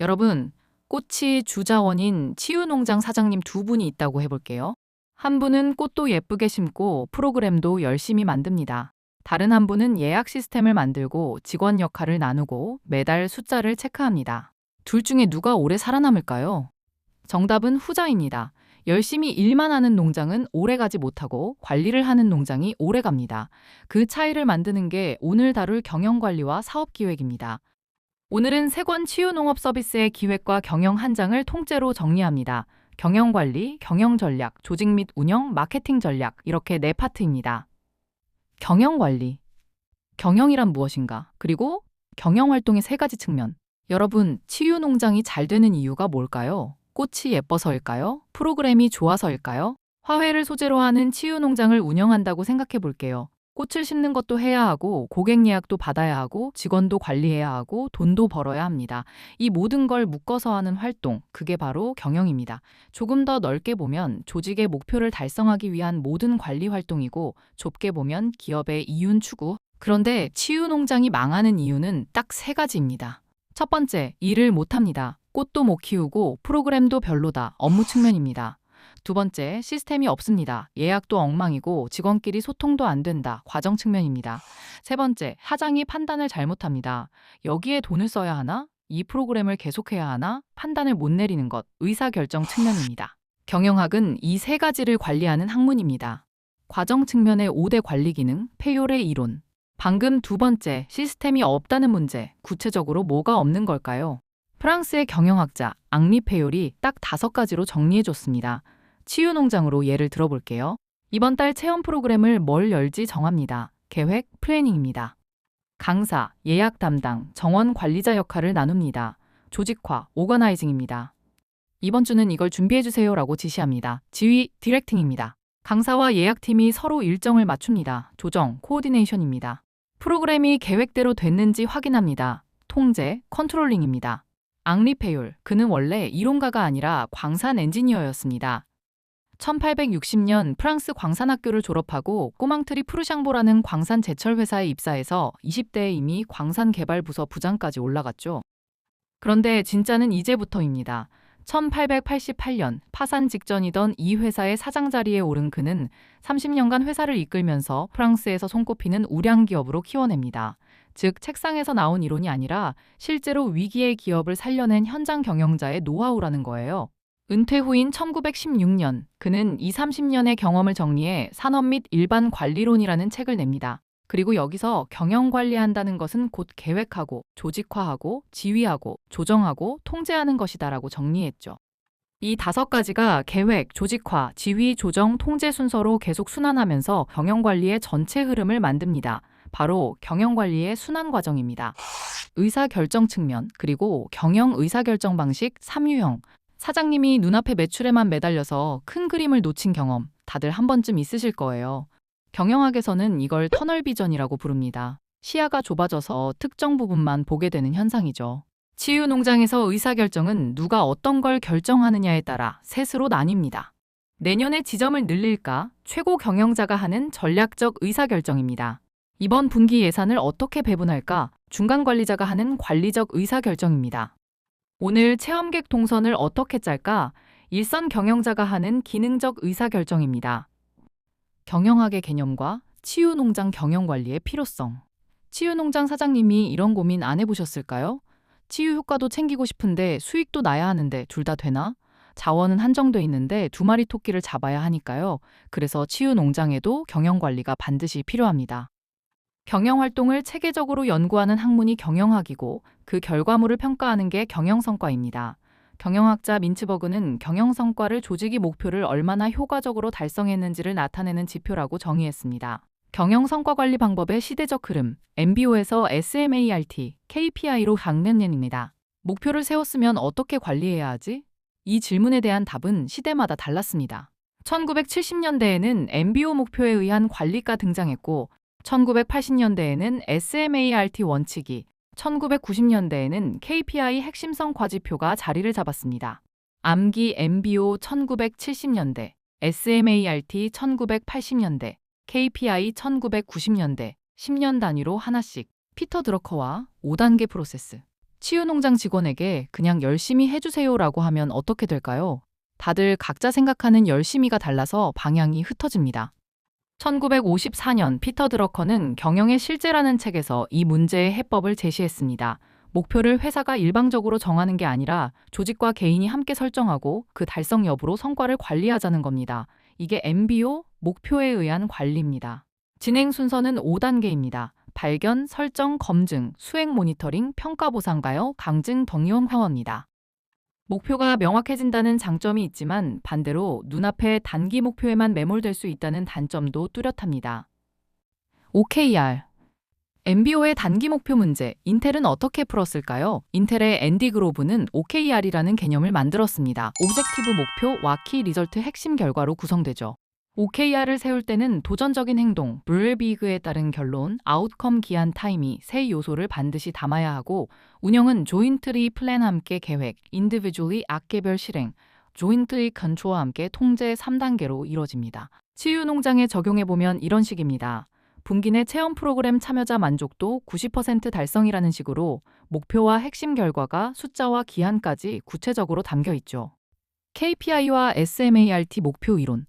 여러분, 꽃이 주자원인 치유농장 사장님 두 분이 있다고 해볼게요. 한 분은 꽃도 예쁘게 심고 프로그램도 열심히 만듭니다. 다른 한 분은 예약 시스템을 만들고 직원 역할을 나누고 매달 숫자를 체크합니다. 둘 중에 누가 오래 살아남을까요? 정답은 후자입니다. 열심히 일만 하는 농장은 오래 가지 못하고 관리를 하는 농장이 오래 갑니다. 그 차이를 만드는 게 오늘 다룰 경영관리와 사업기획입니다. 오늘은 세권 치유농업 서비스의 기획과 경영 한 장을 통째로 정리합니다. 경영관리, 경영전략, 조직 및 운영, 마케팅 전략 이렇게 네 파트입니다. 경영관리. 경영이란 무엇인가? 그리고 경영활동의 세 가지 측면. 여러분, 치유농장이 잘 되는 이유가 뭘까요? 꽃이 예뻐서일까요? 프로그램이 좋아서일까요? 화훼를 소재로 하는 치유농장을 운영한다고 생각해 볼게요. 꽃을 심는 것도 해야 하고 고객 예약도 받아야 하고 직원도 관리해야 하고 돈도 벌어야 합니다. 이 모든 걸 묶어서 하는 활동, 그게 바로 경영입니다. 조금 더 넓게 보면 조직의 목표를 달성하기 위한 모든 관리 활동이고 좁게 보면 기업의 이윤 추구. 그런데 치유농장이 망하는 이유는 딱 세 가지입니다. 첫 번째, 일을 못합니다. 꽃도 못 키우고 프로그램도 별로다. 업무 측면입니다. 두 번째, 시스템이 없습니다. 예약도 엉망이고 직원끼리 소통도 안 된다. 과정 측면입니다. 세 번째, 사장이 판단을 잘못합니다. 여기에 돈을 써야 하나? 이 프로그램을 계속해야 하나? 판단을 못 내리는 것, 의사결정 측면입니다. 경영학은 이 세 가지를 관리하는 학문입니다. 과정 측면의 5대 관리 기능, 페요레 이론. 방금 두 번째, 시스템이 없다는 문제, 구체적으로 뭐가 없는 걸까요? 프랑스의 경영학자 앙리 페요리 딱 5가지로 정리해줬습니다. 치유농장으로 예를 들어볼게요. 이번 달 체험 프로그램을 뭘 열지 정합니다. 계획, 플래닝입니다. 강사, 예약 담당, 정원 관리자 역할을 나눕니다. 조직화, 오거나이징입니다. 이번 주는 이걸 준비해주세요 라고 지시합니다. 지휘, 디렉팅입니다. 강사와 예약팀이 서로 일정을 맞춥니다. 조정, 코오디네이션입니다. 프로그램이 계획대로 됐는지 확인합니다. 통제, 컨트롤링입니다. 앙리 페율, 그는 원래 이론가가 아니라 광산 엔지니어였습니다. 1860년 프랑스 광산학교를 졸업하고 꼬망트리 푸르샹보라는 광산 제철 회사에 입사해서 20대에 이미 광산개발부서 부장까지 올라갔죠. 그런데 진짜는 이제부터입니다. 1888년 파산 직전이던 이 회사의 사장 자리에 오른 그는 30년간 회사를 이끌면서 프랑스에서 손꼽히는 우량 기업으로 키워냅니다. 즉, 책상에서 나온 이론이 아니라 실제로 위기의 기업을 살려낸 현장 경영자의 노하우라는 거예요. 은퇴 후인 1916년, 그는 30년의 경험을 정리해 산업 및 일반 관리론이라는 책을 냅니다. 그리고 여기서 경영 관리한다는 것은 곧 계획하고, 조직화하고, 지휘하고, 조정하고, 통제하는 것이다라고 정리했죠. 이 5가지가 계획, 조직화, 지휘, 조정, 통제 순서로 계속 순환하면서 경영 관리의 전체 흐름을 만듭니다. 바로 경영 관리의 순환 과정입니다. 의사결정 측면, 그리고 경영 의사결정 방식 3유형. 사장님이 눈앞의 매출에만 매달려서 큰 그림을 놓친 경험 다들 한 번쯤 있으실 거예요. 경영학에서는 이걸 터널 비전이라고 부릅니다. 시야가 좁아져서 특정 부분만 보게 되는 현상이죠. 치유 농장에서 의사결정은 누가 어떤 걸 결정하느냐에 따라 셋으로 나뉩니다. 내년에 지점을 늘릴까? 최고 경영자가 하는 전략적 의사결정입니다. 이번 분기 예산을 어떻게 배분할까? 중간 관리자가 하는 관리적 의사결정입니다. 오늘 체험객 동선을 어떻게 짤까? 일선 경영자가 하는 기능적 의사결정입니다. 경영학의 개념과 치유농장 경영관리의 필요성. 치유농장 사장님이 이런 고민 안 해보셨을까요? 치유 효과도 챙기고 싶은데 수익도 나야 하는데 둘 다 되나? 자원은 한정돼 있는데 2마리 토끼를 잡아야 하니까요. 그래서 치유농장에도 경영관리가 반드시 필요합니다. 경영활동을 체계적으로 연구하는 학문이 경영학이고 그 결과물을 평가하는 게 경영성과입니다. 경영학자 민츠버그는 경영성과를 조직이 목표를 얼마나 효과적으로 달성했는지를 나타내는 지표라고 정의했습니다. 경영성과 관리 방법의 시대적 흐름, MBO에서 SMART, KPI로 강론입니다. 목표를 세웠으면 어떻게 관리해야 하지? 이 질문에 대한 답은 시대마다 달랐습니다. 1970년대에는 MBO 목표에 의한 관리가 등장했고 1980년대에는 SMART 원칙이, 1990년대에는 KPI 핵심성 과지표가 자리를 잡았습니다. 암기 MBO 1970년대, SMART 1980년대, KPI 1990년대, 10년 단위로 하나씩. 피터 드러커와 5단계 프로세스. 치유농장 직원에게 그냥 열심히 해주세요라고 하면 어떻게 될까요? 다들 각자 생각하는 열심히가 달라서 방향이 흩어집니다. 1954년 피터 드러커는 경영의 실제라는 책에서 이 문제의 해법을 제시했습니다. 목표를 회사가 일방적으로 정하는 게 아니라 조직과 개인이 함께 설정하고 그 달성 여부로 성과를 관리하자는 겁니다. 이게 MBO, 목표에 의한 관리입니다. 진행 순서는 5단계입니다. 발견, 설정, 검증, 수행 모니터링, 평가 보상 가요, 강증, 덕용 황원입니다. 목표가 명확해진다는 장점이 있지만 반대로 눈앞의 단기 목표에만 매몰될 수 있다는 단점도 뚜렷합니다. OKR MBO의 단기 목표 문제, 인텔은 어떻게 풀었을까요? 인텔의 앤디 그로브는 OKR이라는 개념을 만들었습니다. 오브젝티브 목표, 와키, 리절트 핵심 결과로 구성되죠. OKR을 세울 때는 도전적인 행동, 브렐비그에 따른 결론, 아웃컴 기한 타임이 세 요소를 반드시 담아야 하고 운영은 조인트리 플랜 함께 계획, 인디비주얼리 악개별 실행, 조인트리 컨트롤 함께 통제 3단계로 이뤄집니다. 치유농장에 적용해보면 이런 식입니다. 분기 내 체험 프로그램 참여자 만족도 90% 달성이라는 식으로 목표와 핵심 결과가 숫자와 기한까지 구체적으로 담겨 있죠. KPI와 SMART 목표 이론.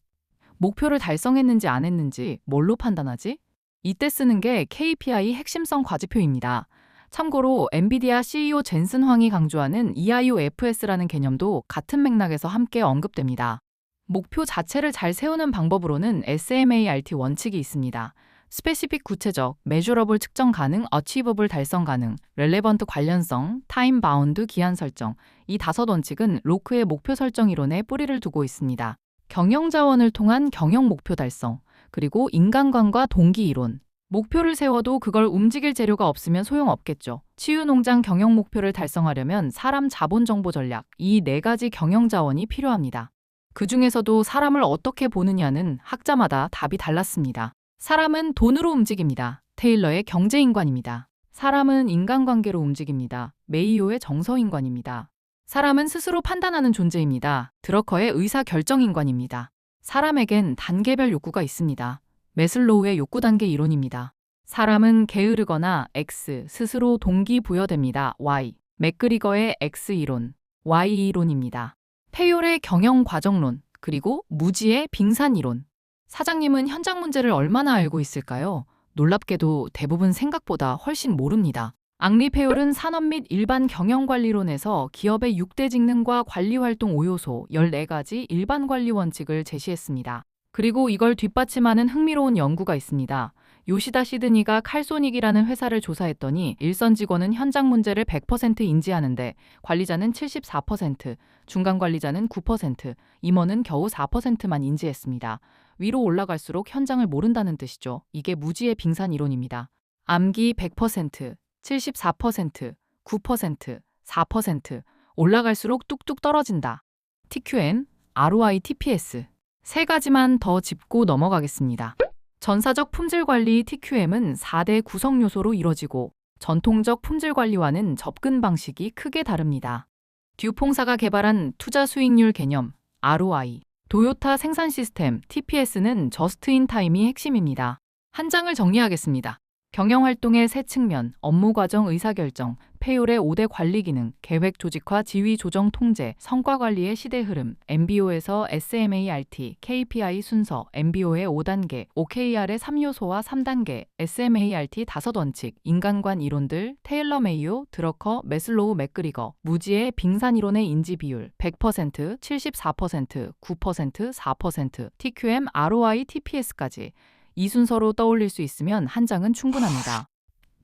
목표를 달성했는지 안 했는지 뭘로 판단하지? 이때 쓰는 게 KPI 핵심성 과지표입니다. 참고로 엔비디아 CEO 젠슨 황이 강조하는 EIOFS라는 개념도 같은 맥락에서 함께 언급됩니다. 목표 자체를 잘 세우는 방법으로는 SMART 원칙이 있습니다. 스페시픽 구체적, measurable 측정 가능, achievable 달성 가능, relevant 관련성, time bound 기한 설정. 이 5원칙은 로크의 목표 설정 이론에 뿌리를 두고 있습니다. 경영 자원을 통한 경영 목표 달성, 그리고 인간관과 동기 이론. 목표를 세워도 그걸 움직일 재료가 없으면 소용없겠죠. 치유농장 경영 목표를 달성하려면 사람 자본 정보 전략, 이 4가지 경영 자원이 필요합니다. 그 중에서도 사람을 어떻게 보느냐는 학자마다 답이 달랐습니다. 사람은 돈으로 움직입니다. 테일러의 경제인관입니다. 사람은 인간관계로 움직입니다. 메이오의 정서인관입니다. 사람은 스스로 판단하는 존재입니다. 드러커의 의사결정인관입니다. 사람에겐 단계별 욕구가 있습니다. 매슬로우의 욕구 단계 이론입니다. 사람은 게으르거나 X, 스스로 동기부여됩니다. Y, 맥그리거의 X 이론, Y 이론입니다. 페요의 경영 과정론, 그리고 무지의 빙산 이론. 사장님은 현장 문제를 얼마나 알고 있을까요? 놀랍게도 대부분 생각보다 훨씬 모릅니다. 앙리 페올은 산업 및 일반 경영관리론에서 기업의 6대 직능과 관리활동 5요소 14가지 일반 관리 원칙을 제시했습니다. 그리고 이걸 뒷받침하는 흥미로운 연구가 있습니다. 요시다 시드니가 칼소닉이라는 회사를 조사했더니 일선 직원은 현장 문제를 100% 인지하는데 관리자는 74%, 중간 관리자는 9%, 임원은 겨우 4%만 인지했습니다. 위로 올라갈수록 현장을 모른다는 뜻이죠. 이게 무지의 빙산 이론입니다. 암기 100%, 74%, 9%, 4% 올라갈수록 뚝뚝 떨어진다. TQM, ROI, TPS 3가지만 더 짚고 넘어가겠습니다. 전사적 품질관리 TQM은 4대 구성 요소로 이뤄지고 전통적 품질관리와는 접근 방식이 크게 다릅니다. 듀퐁사가 개발한 투자 수익률 개념 ROI, 도요타 생산 시스템 TPS는 저스트 인 타임이 핵심입니다. 한 장을 정리하겠습니다. 경영활동의 세 측면, 업무과정 의사결정, 페율의 5대 관리 기능, 계획 조직화 지휘 조정 통제, 성과관리의 시대 흐름, MBO에서 SMART, KPI 순서, MBO의 5단계, OKR의 3요소와 3단계, SMART 5원칙, 인간관 이론들, 테일러 메이오, 드러커, 매슬로우 맥그리거, 무지의 빙산 이론의 인지 비율, 100%, 74%, 9%, 4%, TQM, ROI, TPS까지 이 순서로 떠올릴 수 있으면 한 장은 충분합니다.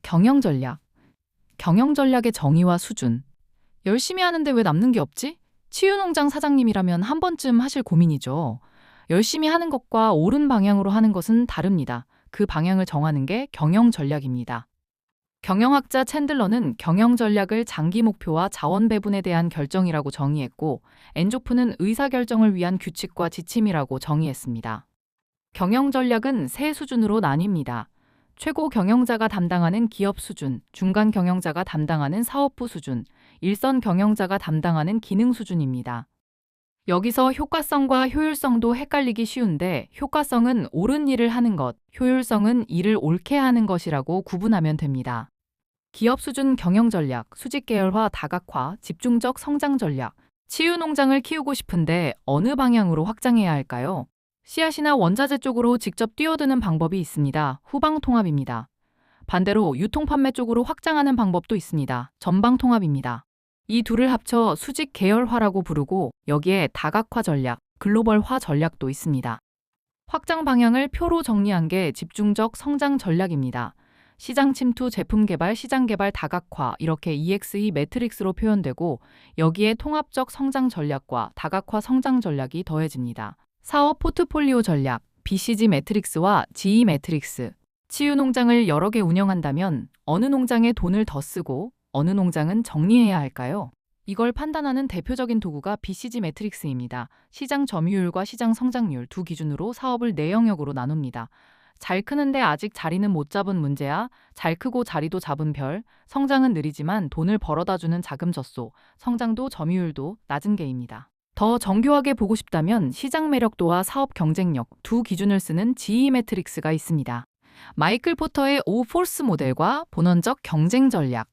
경영 전략. 경영 전략의 정의와 수준. 열심히 하는데 왜 남는 게 없지? 치유농장 사장님이라면 한 번쯤 하실 고민이죠. 열심히 하는 것과 옳은 방향으로 하는 것은 다릅니다. 그 방향을 정하는 게 경영 전략입니다. 경영학자 챈들러는 경영 전략을 장기 목표와 자원 배분에 대한 결정이라고 정의했고, 엔조프는 의사결정을 위한 규칙과 지침이라고 정의했습니다. 경영 전략은 세 수준으로 나뉩니다. 최고 경영자가 담당하는 기업 수준, 중간 경영자가 담당하는 사업부 수준, 일선 경영자가 담당하는 기능 수준입니다. 여기서 효과성과 효율성도 헷갈리기 쉬운데 효과성은 옳은 일을 하는 것, 효율성은 일을 옳게 하는 것이라고 구분하면 됩니다. 기업 수준 경영 전략, 수직 계열화 다각화, 집중적 성장 전략. 치유 농장을 키우고 싶은데 어느 방향으로 확장해야 할까요? 씨앗이나 원자재 쪽으로 직접 뛰어드는 방법이 있습니다. 후방 통합입니다. 반대로 유통 판매 쪽으로 확장하는 방법도 있습니다. 전방 통합입니다. 이 둘을 합쳐 수직 계열화라고 부르고 여기에 다각화 전략, 글로벌화 전략도 있습니다. 확장 방향을 표로 정리한 게 집중적 성장 전략입니다. 시장 침투, 제품 개발, 시장 개발 다각화 이렇게 EXE 매트릭스로 표현되고 여기에 통합적 성장 전략과 다각화 성장 전략이 더해집니다. 사업 포트폴리오 전략, BCG 매트릭스와 GE 매트릭스. 치유 농장을 여러 개 운영한다면 어느 농장에 돈을 더 쓰고 어느 농장은 정리해야 할까요? 이걸 판단하는 대표적인 도구가 BCG 매트릭스입니다. 시장 점유율과 시장 성장률 두 기준으로 사업을 네 영역으로 나눕니다. 잘 크는데 아직 자리는 못 잡은 문제야. 잘 크고 자리도 잡은 별. 성장은 느리지만 돈을 벌어다주는 자금젖소. 성장도 점유율도 낮은 개입니다. 더 정교하게 보고 싶다면 시장 매력도와 사업 경쟁력 두 기준을 쓰는 GE 매트릭스가 있습니다. 마이클 포터의 5포스 모델과 본원적 경쟁 전략.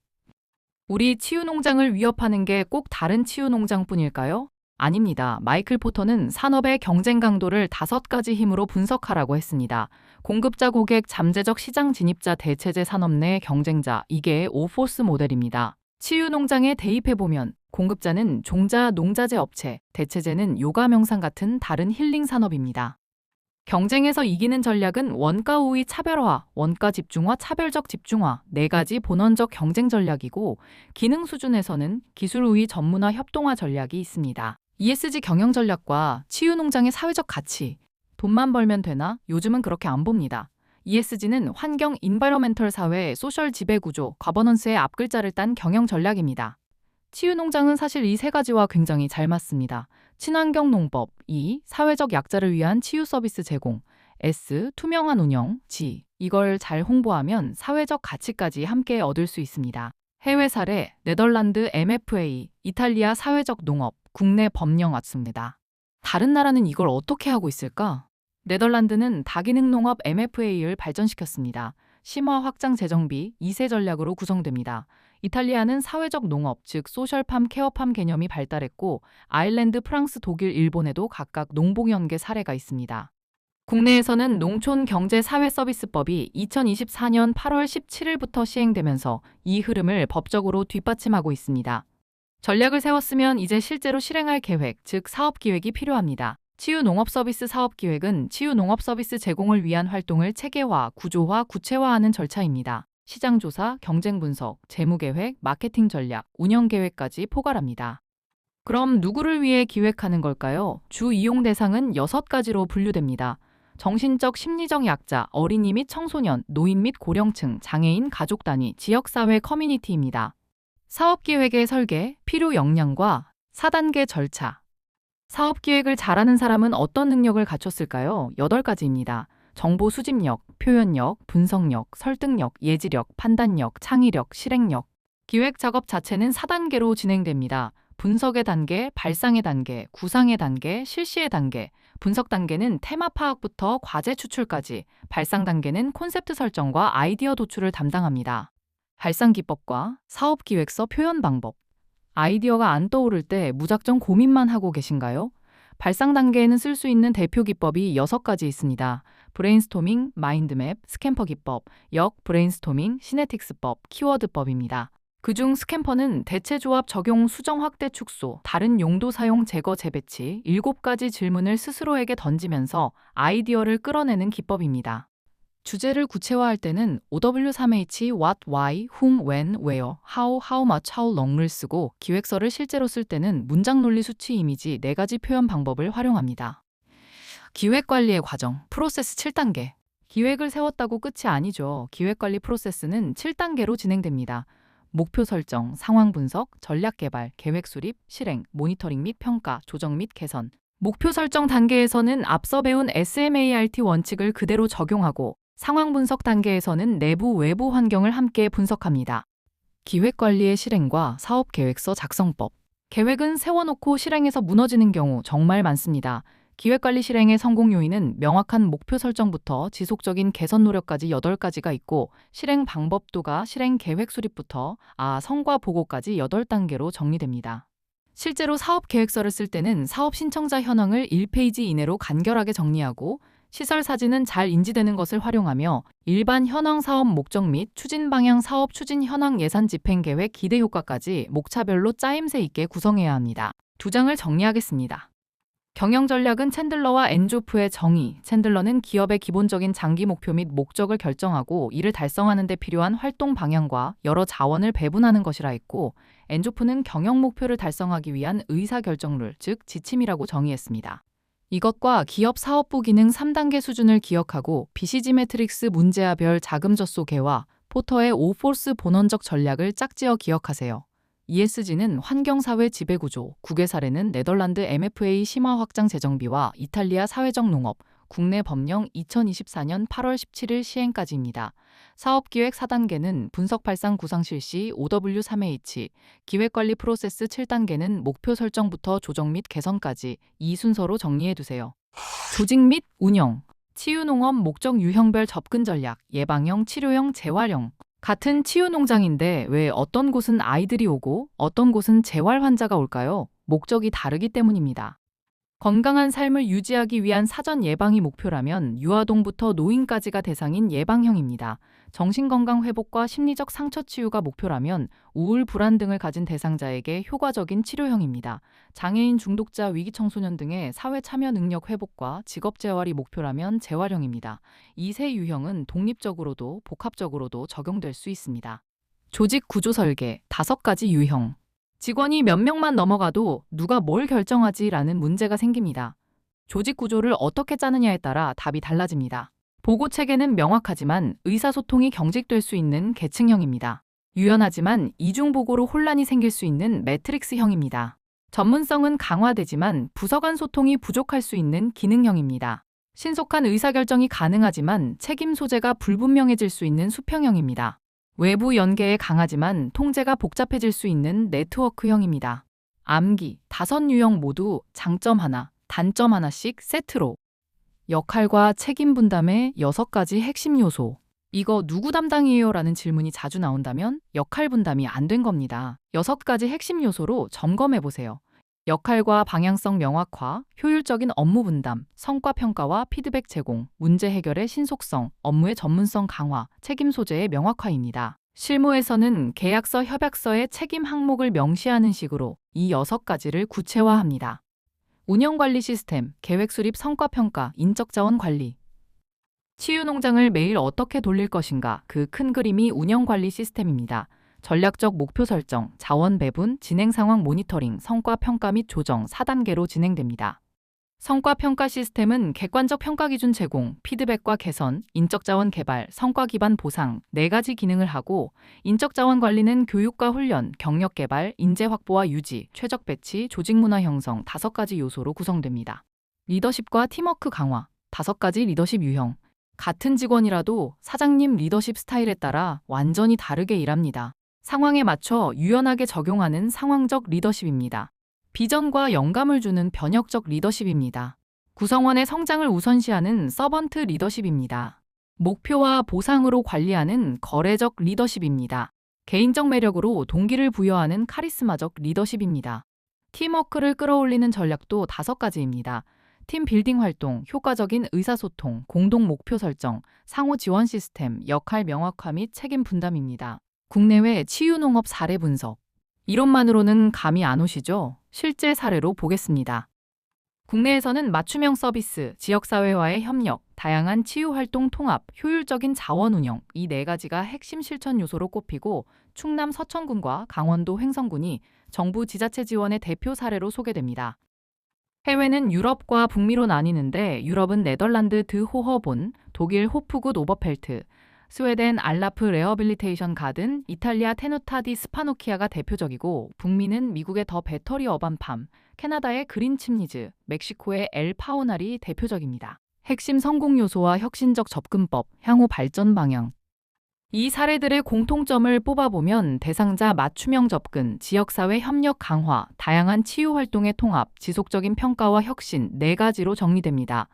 우리 치유 농장을 위협하는 게 꼭 다른 치유 농장뿐일까요? 아닙니다. 마이클 포터는 산업의 경쟁 강도를 5가지 힘으로 분석하라고 했습니다. 공급자, 고객, 잠재적 시장 진입자, 대체재, 산업 내 경쟁자. 이게 5포스 모델입니다. 치유 농장에 대입해보면 공급자는 종자, 농자재 업체, 대체재는 요가 명상 같은 다른 힐링 산업입니다. 경쟁에서 이기는 전략은 원가 우위 차별화, 원가 집중화, 차별적 집중화, 네 가지 본원적 경쟁 전략이고 기능 수준에서는 기술 우위 전문화 협동화 전략이 있습니다. ESG 경영 전략과 치유 농장의 사회적 가치, 돈만 벌면 되나? 요즘은 그렇게 안 봅니다. ESG는 환경, 인바이러멘털 사회, 소셜 지배 구조, 거버넌스의 앞글자를 딴 경영 전략입니다. 치유 농장은 사실 이 세 가지와 굉장히 잘 맞습니다. 친환경 농법, 2. 사회적 약자를 위한 치유 서비스 제공, S. 투명한 운영, G. 이걸 잘 홍보하면 사회적 가치까지 함께 얻을 수 있습니다. 해외 사례, 네덜란드 MFA, 이탈리아 사회적 농업, 국내 법령 왔습니다. 다른 나라는 이걸 어떻게 하고 있을까? 네덜란드는 다기능 농업 MFA를 발전시켰습니다. 심화 확장 재정비 2세 전략으로 구성됩니다. 이탈리아는 사회적 농업, 즉 소셜팜, 케어팜 개념이 발달했고 아일랜드, 프랑스, 독일, 일본에도 각각 농봉연계 사례가 있습니다. 국내에서는 농촌경제사회서비스법이 2024년 8월 17일부터 시행되면서 이 흐름을 법적으로 뒷받침하고 있습니다. 전략을 세웠으면 이제 실제로 실행할 계획, 즉 사업기획이 필요합니다. 치유 농업서비스 사업기획은 치유 농업서비스 제공을 위한 활동을 체계화, 구조화, 구체화하는 절차입니다. 시장조사, 경쟁분석, 재무계획, 마케팅 전략, 운영계획까지 포괄합니다. 그럼 누구를 위해 기획하는 걸까요? 주 이용 대상은 6가지로 분류됩니다. 정신적, 심리적 약자, 어린이 및 청소년, 노인 및 고령층, 장애인, 가족 단위, 지역사회 커뮤니티입니다. 사업기획의 설계, 필요 역량과 4단계 절차. 사업기획을 잘하는 사람은 어떤 능력을 갖췄을까요? 8가지입니다. 정보 수집력, 표현력, 분석력, 설득력, 예지력, 판단력, 창의력, 실행력. 기획 작업 자체는 4단계로 진행됩니다. 분석의 단계, 발상의 단계, 구상의 단계, 실시의 단계. 분석 단계는 테마 파악부터 과제 추출까지, 발상 단계는 콘셉트 설정과 아이디어 도출을 담당합니다. 발상 기법과 사업 기획서 표현 방법. 아이디어가 안 떠오를 때 무작정 고민만 하고 계신가요? 발상 단계에는 쓸 수 있는 대표 기법이 6가지 있습니다. 브레인스토밍, 마인드맵, 스캠퍼 기법, 브레인스토밍, 시네틱스법, 키워드법입니다. 그중 스캠퍼는 대체 조합 적용 수정 확대 축소, 다른 용도 사용 제거 재배치, 7가지 질문을 스스로에게 던지면서 아이디어를 끌어내는 기법입니다. 주제를 구체화할 때는 OW3H, What, Why, Whom, When, Where, How, How much, How long를 쓰고 기획서를 실제로 쓸 때는 문장 논리 수치 이미지 4가지 표현 방법을 활용합니다. 기획관리의 과정, 프로세스 7단계. 기획을 세웠다고 끝이 아니죠. 기획관리 프로세스는 7단계로 진행됩니다. 목표 설정, 상황 분석, 전략 개발, 계획 수립, 실행, 모니터링 및 평가, 조정 및 개선. 목표 설정 단계에서는 앞서 배운 SMART 원칙을 그대로 적용하고 상황 분석 단계에서는 내부, 외부 환경을 함께 분석합니다. 기획 관리의 실행과 사업 계획서 작성법. 계획은 세워놓고 실행에서 무너지는 경우 정말 많습니다. 기획관리 실행의 성공 요인은 명확한 목표 설정부터 지속적인 개선 노력까지 8가지가 있고 실행 방법도가 실행 계획 수립부터 성과 보고까지 8단계로 정리됩니다. 실제로 사업 계획서를 쓸 때는 사업 신청자 현황을 1페이지 이내로 간결하게 정리하고 시설 사진은 잘 인지되는 것을 활용하며 일반 현황 사업 목적 및 추진 방향 사업 추진 현황 예산 집행 계획 기대 효과까지 목차별로 짜임새 있게 구성해야 합니다. 2장을 정리하겠습니다. 경영 전략은 챈들러와 엔조프의 정의. 챈들러는 기업의 기본적인 장기 목표 및 목적을 결정하고 이를 달성하는 데 필요한 활동 방향과 여러 자원을 배분하는 것이라 했고, 엔조프는 경영 목표를 달성하기 위한 의사결정룰, 즉 지침이라고 정의했습니다. 이것과 기업 사업부 기능 3단계 수준을 기억하고 BCG 매트릭스 문제아별 자금 젖소 개와 포터의 5포스 본원적 전략을 짝지어 기억하세요. ESG는 환경사회 지배구조, 국외 사례는 네덜란드 MFA 심화 확장 재정비와 이탈리아 사회적 농업, 국내 법령 2024년 8월 17일 시행까지입니다. 사업기획 4단계는 분석 발상 구상 실시 5W3H, 기획관리 프로세스 7단계는 목표 설정부터 조정 및 개선까지 이 순서로 정리해두세요. 조직 및 운영, 치유농업 목적 유형별 접근 전략, 예방형, 치료형, 재활형. 같은 치유농장인데 왜 어떤 곳은 아이들이 오고 어떤 곳은 재활 환자가 올까요? 목적이 다르기 때문입니다. 건강한 삶을 유지하기 위한 사전 예방이 목표라면 유아동부터 노인까지가 대상인 예방형입니다. 정신건강 회복과 심리적 상처 치유가 목표라면 우울, 불안 등을 가진 대상자에게 효과적인 치료형입니다. 장애인, 중독자, 위기청소년 등의 사회 참여 능력 회복과 직업 재활이 목표라면 재활형입니다. 이 세 유형은 독립적으로도 복합적으로도 적용될 수 있습니다. 조직 구조 설계 5가지 유형. 직원이 몇 명만 넘어가도 누가 뭘 결정하지라는 문제가 생깁니다. 조직 구조를 어떻게 짜느냐에 따라 답이 달라집니다. 보고 체계는 명확하지만 의사소통이 경직될 수 있는 계층형입니다. 유연하지만 이중보고로 혼란이 생길 수 있는 매트릭스형입니다. 전문성은 강화되지만 부서 간 소통이 부족할 수 있는 기능형입니다. 신속한 의사결정이 가능하지만 책임 소재가 불분명해질 수 있는 수평형입니다. 외부 연계에 강하지만 통제가 복잡해질 수 있는 네트워크형입니다. 암기, 5유형 모두 장점 하나, 단점 하나씩 세트로. 역할과 책임 분담의 6가지 핵심 요소. 이거 누구 담당이에요? 라는 질문이 자주 나온다면 역할 분담이 안 된 겁니다. 6가지 핵심 요소로 점검해보세요. 역할과 방향성 명확화, 효율적인 업무 분담, 성과 평가와 피드백 제공, 문제 해결의 신속성, 업무의 전문성 강화, 책임 소재의 명확화입니다. 실무에서는 계약서, 협약서의 책임 항목을 명시하는 식으로 이 6가지를 구체화합니다. 운영관리 시스템, 계획 수립, 성과 평가, 인적 자원 관리. 치유농장을 매일 어떻게 돌릴 것인가, 그 큰 그림이 운영관리 시스템입니다. 전략적 목표 설정, 자원 배분, 진행 상황 모니터링, 성과 평가 및 조정 4단계로 진행됩니다. 성과 평가 시스템은 객관적 평가 기준 제공, 피드백과 개선, 인적 자원 개발, 성과 기반 보상 4가지 기능을 하고, 인적 자원 관리는 교육과 훈련, 경력 개발, 인재 확보와 유지, 최적 배치, 조직 문화 형성 5가지 요소로 구성됩니다. 리더십과 팀워크 강화 5가지 리더십 유형. 같은 직원이라도 사장님 리더십 스타일에 따라 완전히 다르게 일합니다. 상황에 맞춰 유연하게 적용하는 상황적 리더십입니다. 비전과 영감을 주는 변혁적 리더십입니다. 구성원의 성장을 우선시하는 서번트 리더십입니다. 목표와 보상으로 관리하는 거래적 리더십입니다. 개인적 매력으로 동기를 부여하는 카리스마적 리더십입니다. 팀워크를 끌어올리는 전략도 5가지입니다. 팀 빌딩 활동, 효과적인 의사소통, 공동 목표 설정, 상호 지원 시스템, 역할 명확화 및 책임 분담입니다. 국내외 치유농업 사례 분석. 이론만으로는 감이 안 오시죠? 실제 사례로 보겠습니다. 국내에서는 맞춤형 서비스, 지역사회와의 협력, 다양한 치유활동 통합, 효율적인 자원 운영 이 4가지가 핵심 실천 요소로 꼽히고 충남 서천군과 강원도 횡성군이 정부 지자체 지원의 대표 사례로 소개됩니다. 해외는 유럽과 북미로 나뉘는데 유럽은 네덜란드 드호허본, 독일 호프굿 오버펠트, 스웨덴 알라프 레어빌리테이션 가든, 이탈리아 테누타 디 스파노키아가 대표적이고 북미는 미국의 더 배터리 어반팜, 캐나다의 그린 칩니즈, 멕시코의 엘 파오날이 대표적입니다. 핵심 성공 요소와 혁신적 접근법, 향후 발전 방향. 이 사례들의 공통점을 뽑아보면 대상자 맞춤형 접근, 지역사회 협력 강화, 다양한 치유 활동의 통합, 지속적인 평가와 혁신 4가지로 정리됩니다.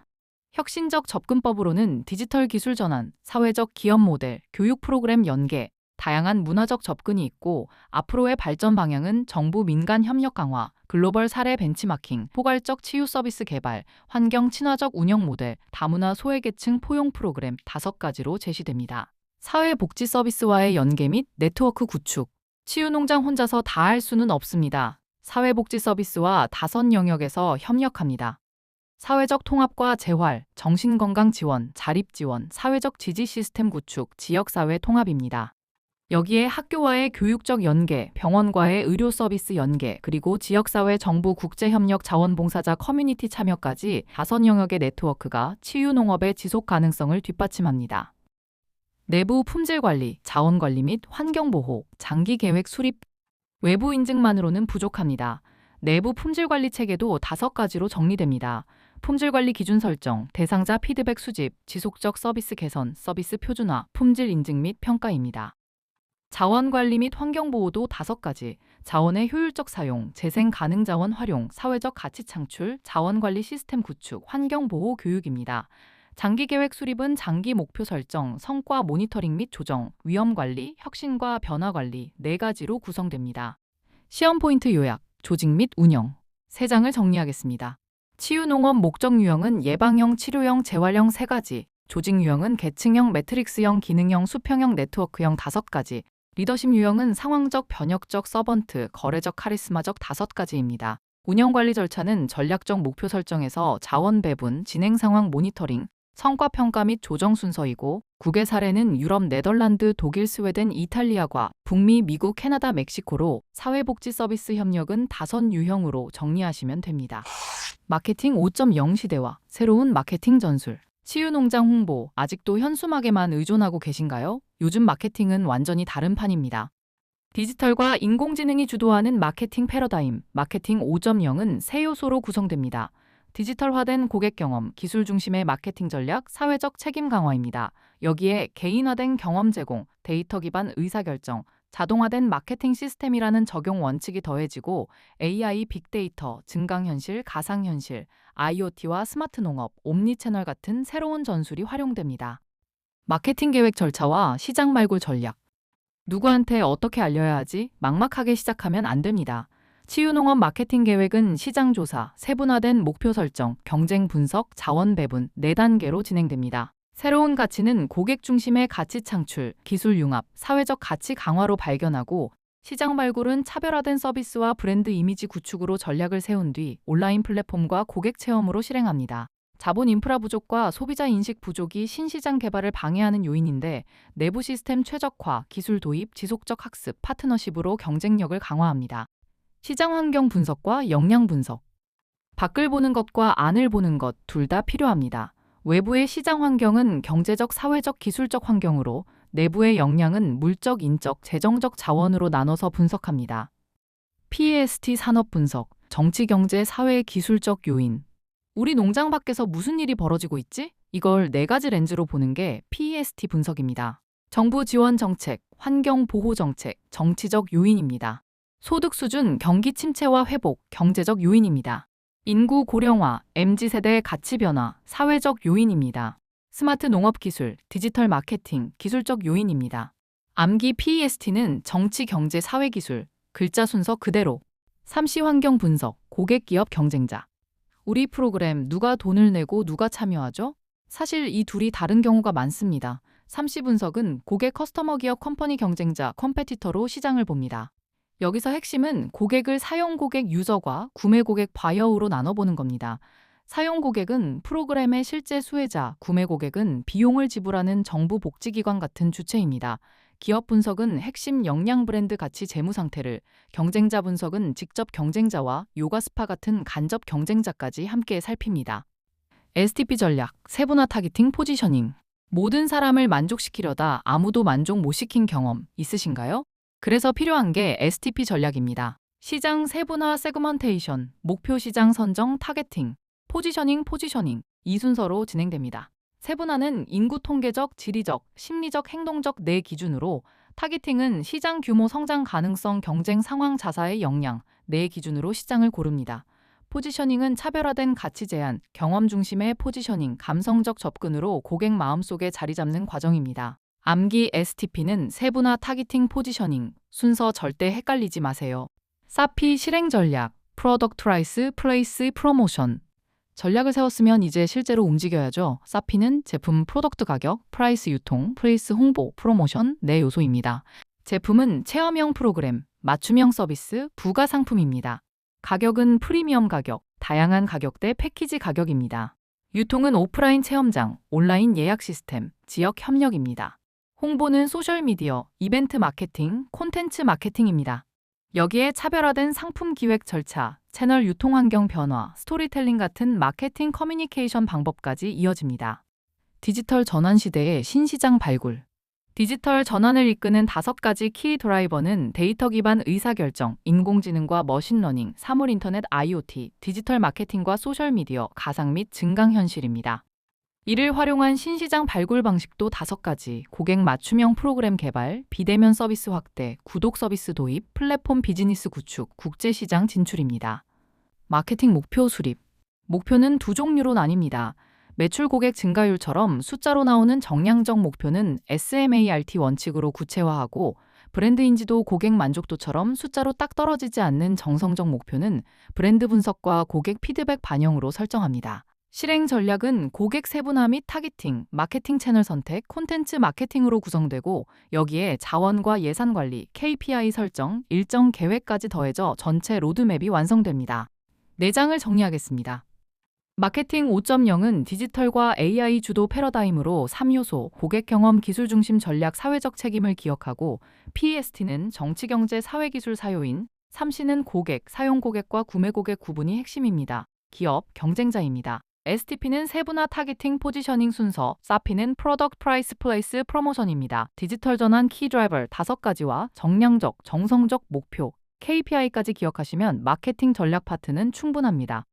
혁신적 접근법으로는 디지털 기술 전환, 사회적 기업 모델, 교육 프로그램 연계, 다양한 문화적 접근이 있고 앞으로의 발전 방향은 정부 민간 협력 강화, 글로벌 사례 벤치마킹, 포괄적 치유 서비스 개발, 환경 친화적 운영 모델, 다문화 소외계층 포용 프로그램 5가지로 제시됩니다. 사회복지 서비스와의 연계 및 네트워크 구축. 치유농장 혼자서 다 할 수는 없습니다. 사회복지 서비스와 5영역에서 협력합니다. 사회적 통합과 재활, 정신건강 지원, 자립 지원, 사회적 지지 시스템 구축, 지역사회 통합입니다. 여기에 학교와의 교육적 연계, 병원과의 의료 서비스 연계, 그리고 지역사회 정부 국제협력 자원봉사자 커뮤니티 참여까지 5영역의 네트워크가 치유농업의 지속 가능성을 뒷받침합니다. 내부 품질관리, 자원관리 및 환경보호, 장기계획 수립. 외부 인증만으로는 부족합니다. 내부 품질관리 체계도 5가지로 정리됩니다. 품질관리 기준 설정, 대상자 피드백 수집, 지속적 서비스 개선, 서비스 표준화, 품질 인증 및 평가입니다. 자원관리 및 환경보호도 5가지, 자원의 효율적 사용, 재생 가능 자원 활용, 사회적 가치 창출, 자원관리 시스템 구축, 환경보호 교육입니다. 장기계획 수립은 장기 목표 설정, 성과 모니터링 및 조정, 위험관리, 혁신과 변화관리 4가지로 구성됩니다. 시험 포인트 요약, 조직 및 운영. 3장을 정리하겠습니다. 치유농업 목적 유형은 예방형, 치료형, 재활형 3가지, 조직 유형은 계층형, 매트릭스형, 기능형, 수평형, 네트워크형 5가지, 리더십 유형은 상황적, 변혁적, 서번트, 거래적, 카리스마적 5가지입니다. 운영관리 절차는 전략적 목표 설정에서 자원 배분, 진행 상황 모니터링, 성과 평가 및 조정 순서이고 국외 사례는 유럽, 네덜란드, 독일, 스웨덴, 이탈리아과 북미, 미국, 캐나다, 멕시코로 사회복지 서비스 협력은 5유형으로 정리하시면 됩니다. 마케팅 5.0 시대와 새로운 마케팅 전술. 치유농장 홍보, 아직도 현수막에만 의존하고 계신가요? 요즘 마케팅은 완전히 다른 판입니다. 디지털과 인공지능이 주도하는 마케팅 패러다임, 마케팅 5.0은 세 요소로 구성됩니다. 디지털화된 고객 경험, 기술 중심의 마케팅 전략, 사회적 책임 강화입니다. 여기에 개인화된 경험 제공, 데이터 기반 의사결정, 자동화된 마케팅 시스템이라는 적용 원칙이 더해지고 AI, 빅데이터, 증강현실, 가상현실, IoT와 스마트 농업, 옴니채널 같은 새로운 전술이 활용됩니다. 마케팅 계획 절차와 시장 말고 전략. 누구한테 어떻게 알려야 하지? 막막하게 시작하면 안 됩니다. 치유농업 마케팅 계획은 시장 조사, 세분화된 목표 설정, 경쟁 분석, 자원 배분 4단계로 진행됩니다. 새로운 가치는 고객 중심의 가치 창출, 기술 융합, 사회적 가치 강화로 발견하고 시장 발굴은 차별화된 서비스와 브랜드 이미지 구축으로 전략을 세운 뒤 온라인 플랫폼과 고객 체험으로 실행합니다. 자본 인프라 부족과 소비자 인식 부족이 신시장 개발을 방해하는 요인인데 내부 시스템 최적화, 기술 도입, 지속적 학습, 파트너십으로 경쟁력을 강화합니다. 시장 환경 분석과 역량 분석. 밖을 보는 것과 안을 보는 것 둘 다 필요합니다. 외부의 시장 환경은 경제적, 사회적, 기술적 환경으로 내부의 역량은 물적, 인적, 재정적 자원으로 나눠서 분석합니다. PEST 산업 분석, 정치, 경제, 사회, 기술적 요인. 우리 농장 밖에서 무슨 일이 벌어지고 있지? 이걸 4가지 렌즈로 보는 게 PEST 분석입니다. 정부 지원 정책, 환경 보호 정책, 정치적 요인입니다. 소득 수준, 경기 침체와 회복, 경제적 요인입니다. 인구 고령화, MZ세대의 가치 변화, 사회적 요인입니다. 스마트 농업 기술, 디지털 마케팅, 기술적 요인입니다. 암기 PEST는 정치, 경제, 사회 기술, 글자 순서 그대로. 삼시 환경 분석, 고객, 기업, 경쟁자. 우리 프로그램 누가 돈을 내고 누가 참여하죠? 사실 이 둘이 다른 경우가 많습니다. 삼시 분석은 고객, 커스터머, 기업, 컴퍼니, 경쟁자, 컴페티터로 시장을 봅니다. 여기서 핵심은 고객을 사용 고객 유저과 구매 고객 바이어로 나눠보는 겁니다. 사용 고객은 프로그램의 실제 수혜자, 구매 고객은 비용을 지불하는 정부 복지기관 같은 주체입니다. 기업 분석은 핵심 역량 브랜드 가치 재무 상태를, 경쟁자 분석은 직접 경쟁자와 요가 스파 같은 간접 경쟁자까지 함께 살핍니다. STP 전략, 세분화 타깃팅 포지셔닝. 모든 사람을 만족시키려다 아무도 만족 못 시킨 경험 있으신가요? 그래서 필요한 게 STP 전략입니다. 시장 세분화 세그먼테이션, 목표 시장 선정 타겟팅, 포지셔닝 이 순서로 진행됩니다. 세분화는 인구 통계적, 지리적, 심리적, 행동적 네 기준으로, 타깃팅은 시장 규모, 성장 가능성, 경쟁 상황, 자사의 역량 네 기준으로 시장을 고릅니다. 포지셔닝은 차별화된 가치 제안, 경험 중심의 포지셔닝, 감성적 접근으로 고객 마음속에 자리 잡는 과정입니다. 암기 STP는 세분화 타깃팅 포지셔닝, 순서 절대 헷갈리지 마세요. 사피 실행 전략, 프로덕트 프라이스, 플레이스, 프로모션. 전략을 세웠으면 이제 실제로 움직여야죠. 사피는 제품 프로덕트 가격, 프라이스 유통, 플레이스 홍보, 프로모션 네 요소입니다. 제품은 체험형 프로그램, 맞춤형 서비스, 부가 상품입니다. 가격은 프리미엄 가격, 다양한 가격대 패키지 가격입니다. 유통은 오프라인 체험장, 온라인 예약 시스템, 지역 협력입니다. 홍보는 소셜미디어, 이벤트 마케팅, 콘텐츠 마케팅입니다. 여기에 차별화된 상품 기획 절차, 채널 유통 환경 변화, 스토리텔링 같은 마케팅 커뮤니케이션 방법까지 이어집니다. 디지털 전환 시대의 신시장 발굴. 디지털 전환을 이끄는 5가지 키 드라이버는 데이터 기반 의사결정, 인공지능과 머신러닝, 사물 인터넷 IoT, 디지털 마케팅과 소셜미디어, 가상 및 증강현실입니다. 이를 활용한 신시장 발굴 방식도 5가지, 고객 맞춤형 프로그램 개발, 비대면 서비스 확대, 구독 서비스 도입, 플랫폼 비즈니스 구축, 국제시장 진출입니다. 마케팅 목표 수립. 목표는 두 종류로 나뉩니다. 매출 고객 증가율처럼 숫자로 나오는 정량적 목표는 SMART 원칙으로 구체화하고, 브랜드 인지도, 고객 만족도처럼 숫자로 딱 떨어지지 않는 정성적 목표는 브랜드 분석과 고객 피드백 반영으로 설정합니다. 실행 전략은 고객 세분화 및 타깃팅, 마케팅 채널 선택, 콘텐츠 마케팅으로 구성되고, 여기에 자원과 예산 관리, KPI 설정, 일정 계획까지 더해져 전체 로드맵이 완성됩니다. 내장을 정리하겠습니다. 마케팅 5.0은 디지털과 AI 주도 패러다임으로 3요소, 고객 경험, 기술 중심 전략, 사회적 책임을 기억하고, PEST는 정치, 경제, 사회기술 사요인, 3C는 고객, 사용 고객과 구매 고객 구분이 핵심입니다. 기업, 경쟁자입니다. STP는 세분화 타깃팅 포지셔닝 순서, 사피는 프로덕트 프라이스 플레이스 프로모션입니다. 디지털 전환 키 드라이버 5가지와 정량적, 정성적 목표, KPI까지 기억하시면 마케팅 전략 파트는 충분합니다.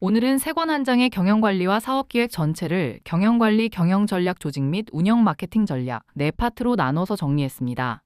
오늘은 3권 한 장의 경영관리와 사업기획 전체를 경영관리, 경영전략 조직 및 운영 마케팅 전략 4파트로 나눠서 정리했습니다.